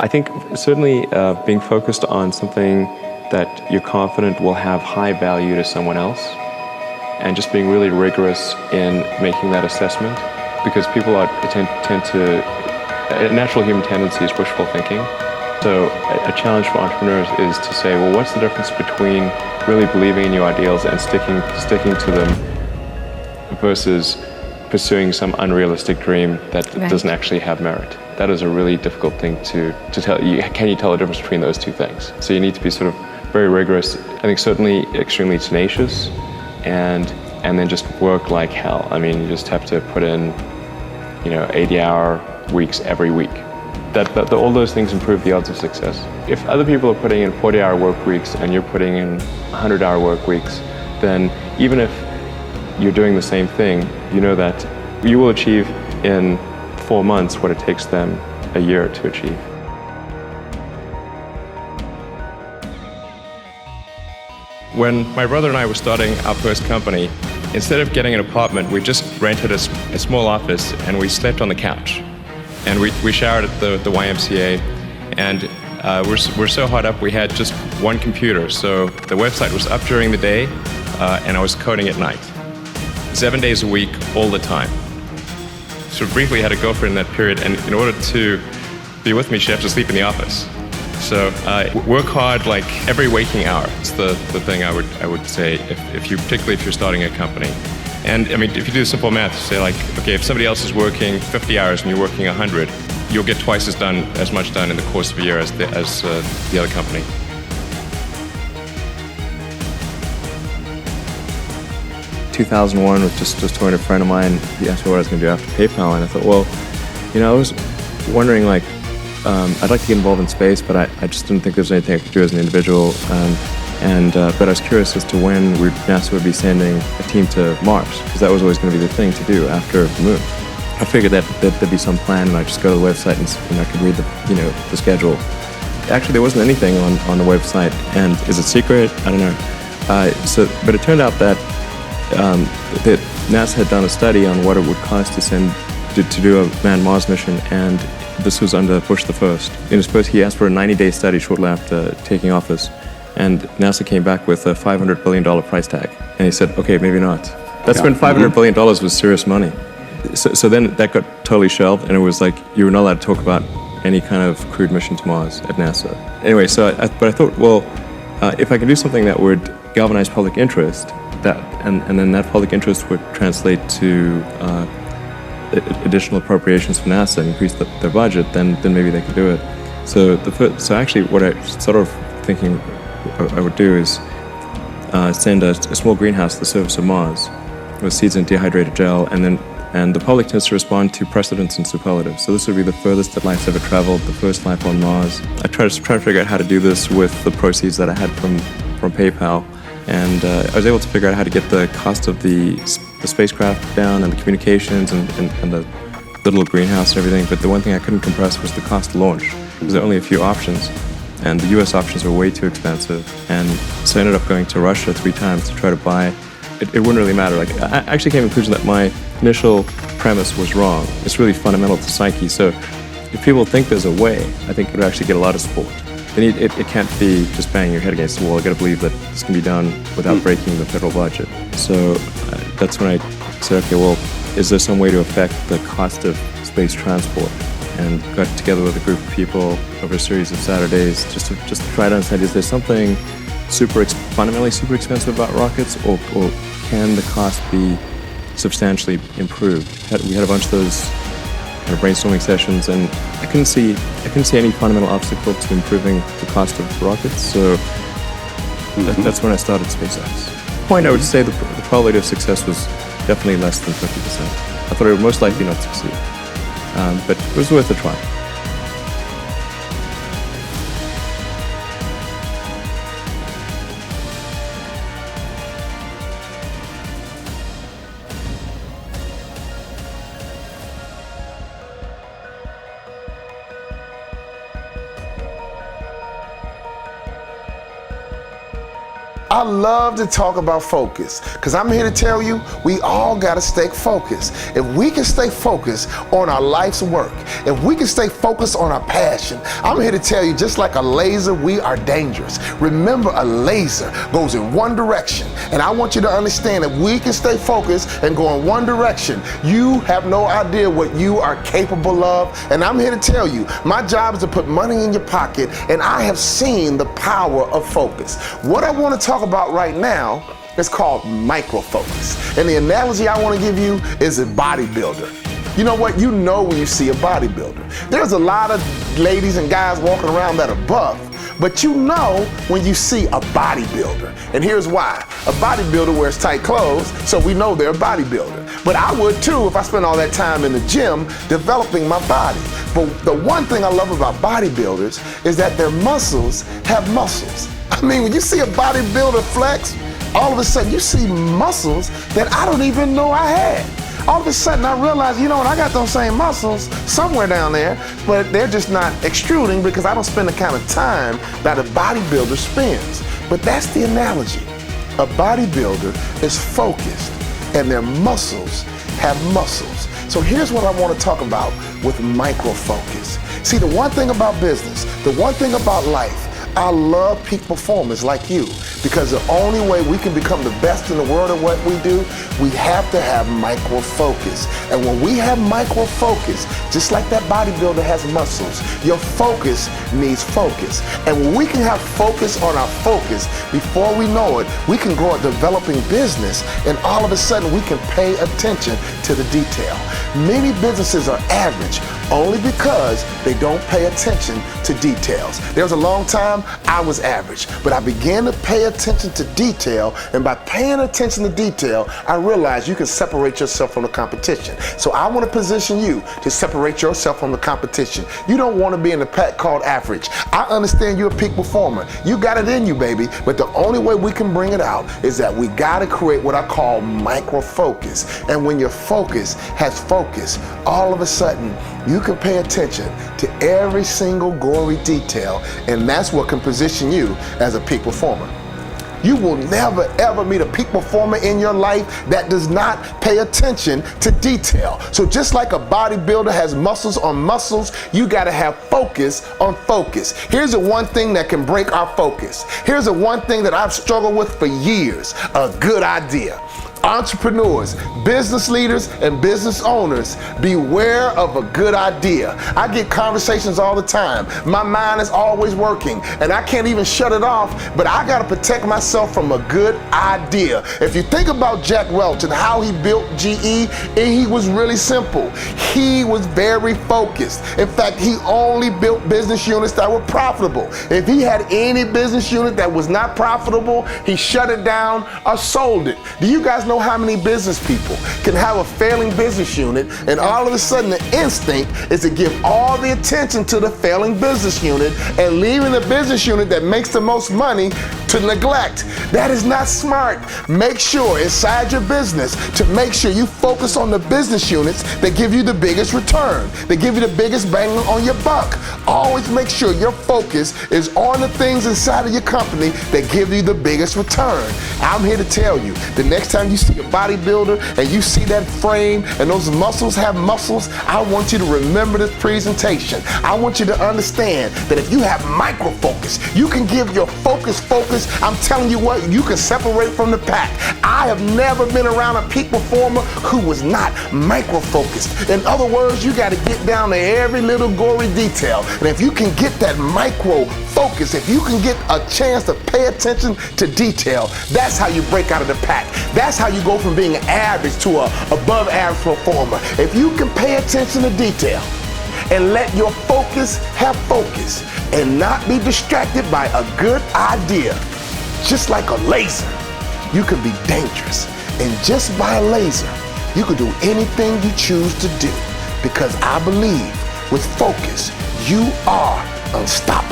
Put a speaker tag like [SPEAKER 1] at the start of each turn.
[SPEAKER 1] I think certainly being focused on something that you're confident will have high value to someone else, and just being really rigorous in making that assessment, because people tend to, a natural human tendency is wishful thinking. So a challenge for entrepreneurs is to say, well, what's the difference between really believing in your ideals and sticking to them versus pursuing some unrealistic dream that doesn't actually have merit? That is a really difficult thing to tell. Can you tell the difference between those two things? So you need to be sort of very rigorous. I think certainly extremely tenacious, and then just work like hell. I mean, you just have to put in, 80-hour weeks every week. All those things improve the odds of success. If other people are putting in 40-hour work weeks and you're putting in 100-hour work weeks, then even if you're doing the same thing, you know that you will achieve in 4 months what it takes them a year to achieve. When my brother and I were starting our first company, instead of getting an apartment, we just rented a small office and we slept on the couch. And we showered at the YMCA, and we're so hot up we had just one computer. So the website was up during the day, and I was coding at night. 7 days a week, all the time. So briefly had a girlfriend in that period, and in order to be with me, she'd have to sleep in the office. So work hard like every waking hour. It's the thing I would say, particularly if you're starting a company. And I mean, if you do simple math, say like, okay, if somebody else is working 50 hours and you're working 100, you'll get twice as much done in the course of a year as the other company. In 2001, was just talking to a friend of mine. He asked me what I was going to do after PayPal, and I thought, well, I was wondering, like, I'd like to get involved in space, but I just didn't think there was anything I could do as an individual. But I was curious as to when NASA would be sending a team to Mars, because that was always going to be the thing to do after the moon. I figured that there'd be some plan, and I'd just go to the website and I could read the schedule. Actually, there wasn't anything on the website, and is it secret? I don't know. But it turned out that NASA had done a study on what it would cost to do a manned Mars mission, and this was under Bush the First. He asked for a 90-day study shortly after taking office. And NASA came back with a $500 billion price tag. And he said, okay, maybe not. That's when $500 billion was serious money. So then that got totally shelved, and it was like you were not allowed to talk about any kind of crewed mission to Mars at NASA. Anyway, but I thought, well, if I can do something that would galvanize public interest, and then that public interest would translate to additional appropriations from NASA and increase their budget, then maybe they could do it. So actually what I sort of thinking I would do is send a small greenhouse to the surface of Mars with seeds in dehydrated gel, and the public tends to respond to precedents and superlatives. So this would be the furthest that life's ever traveled, the first life on Mars. I tried to figure out how to do this with the proceeds that I had from PayPal, and I was able to figure out how to get the cost of the spacecraft down and the communications and the little greenhouse and everything. But the one thing I couldn't compress was the cost to launch, because there are only a few options. And the US options were way too expensive. And so I ended up going to Russia 3 times to try to buy. It wouldn't really matter. Like, I actually came to the conclusion that my initial premise was wrong. It's really fundamental to psyche. So if people think there's a way, I think it would actually get a lot of support. It can't be just banging your head against the wall. I got to believe that this can be done without breaking the federal budget. So that's when I said, okay, well, is there some way to affect the cost of space transport? And got together with a group of people over a series of Saturdays just to try to understand, is there something fundamentally super expensive about rockets, or can the cost be substantially improved? We had a bunch of those kind of brainstorming sessions, and I couldn't see any fundamental obstacle to improving the cost of rockets. So that's when I started SpaceX. At the point, I would say the probability of success was definitely less than 50%. I thought it would most likely not succeed. But it was worth a try.
[SPEAKER 2] I love to talk about focus because I'm here to tell you we all got to stay focused. If we can stay focused on our life's work, if we can stay focused on our passion, I'm here to tell you just like a laser, we are dangerous. Remember, a laser goes in one direction, and I want you to understand that we can stay focused and go in one direction. You have no idea what you are capable of, and I'm here to tell you my job is to put money in your pocket, and I have seen the power of focus. What I want to talk about right now is called micro focus, and the analogy I want to give you is a bodybuilder. You know what? You know when you see a bodybuilder. There's a lot of ladies and guys walking around that are buff, but you know when you see a bodybuilder. And here's why. A bodybuilder wears tight clothes, so we know they're a bodybuilder. But I would too if I spent all that time in the gym developing my body. But the one thing I love about bodybuilders is that their muscles have muscles. I mean, when you see a bodybuilder flex, all of a sudden you see muscles that I don't even know I had. All of a sudden I realize, you know what, I got those same muscles somewhere down there, but they're just not extruding because I don't spend the kind of time that a bodybuilder spends. But that's the analogy. A bodybuilder is focused and their muscles have muscles. So here's what I want to talk about with micro focus. See, the one thing about business, the one thing about life, I love peak performers like you because the only way we can become the best in the world at what we do, we have to have micro focus. And when we have micro focus, just like that bodybuilder has muscles, your focus needs focus. And when we can have focus on our focus, before we know it, we can grow a developing business, and all of a sudden we can pay attention to the detail. Many businesses are average only because they don't pay attention to details. There was a long time I was average, but I began to pay attention to detail, and by paying attention to detail, I realized you can separate yourself from the competition. So I want to position you to separate yourself from the competition. You don't want to be in the pack called average. I understand you're a peak performer. You got it in you, baby, but the only way we can bring it out is that we got to create what I call micro focus. And when your focus has focus, all of a sudden you can pay attention to every single gory detail, and that's what can position you as a peak performer. You will never ever meet a peak performer in your life that does not pay attention to detail. So just like a bodybuilder has muscles on muscles, you gotta have focus on focus. Here's the one thing that can break our focus. Here's the one thing that I've struggled with for years, a good idea. Entrepreneurs, business leaders, and business owners, beware of a good idea. I get conversations all the time. My mind is always working, and I can't even shut it off, but I gotta protect myself from a good idea. If you think about Jack Welch and how he built GE, he was really simple. He was very focused. In fact, he only built business units that were profitable. If he had any business unit that was not profitable, he shut it down or sold it. Do you guys know how many business people can have a failing business unit, and all of a sudden the instinct is to give all the attention to the failing business unit and leaving the business unit that makes the most money to neglect? That is not smart. Make sure inside your business to make sure you focus on the business units that give you the biggest return, that give you the biggest bang on your buck. Always make sure your focus is on the things inside of your company that give you the biggest return. I'm here to tell you, the next time you see a bodybuilder and you see that frame and those muscles have muscles, I want you to remember this presentation. I want you to understand that if you have micro focus, you can give your focus. I'm telling you what, you can separate from the pack. I have never been around a peak performer who was not micro focused. In other words, you got to get down to every little gory detail. And if you can get that micro focus, if you can get a chance to pay attention to detail, that's how you break out of the pack. That's how you go from being average to a above average performer. If you can pay attention to detail and let your focus have focus and not be distracted by a good idea, just like a laser, you can be dangerous. And just by a laser, you can do anything you choose to do, because I believe with focus, you are unstoppable.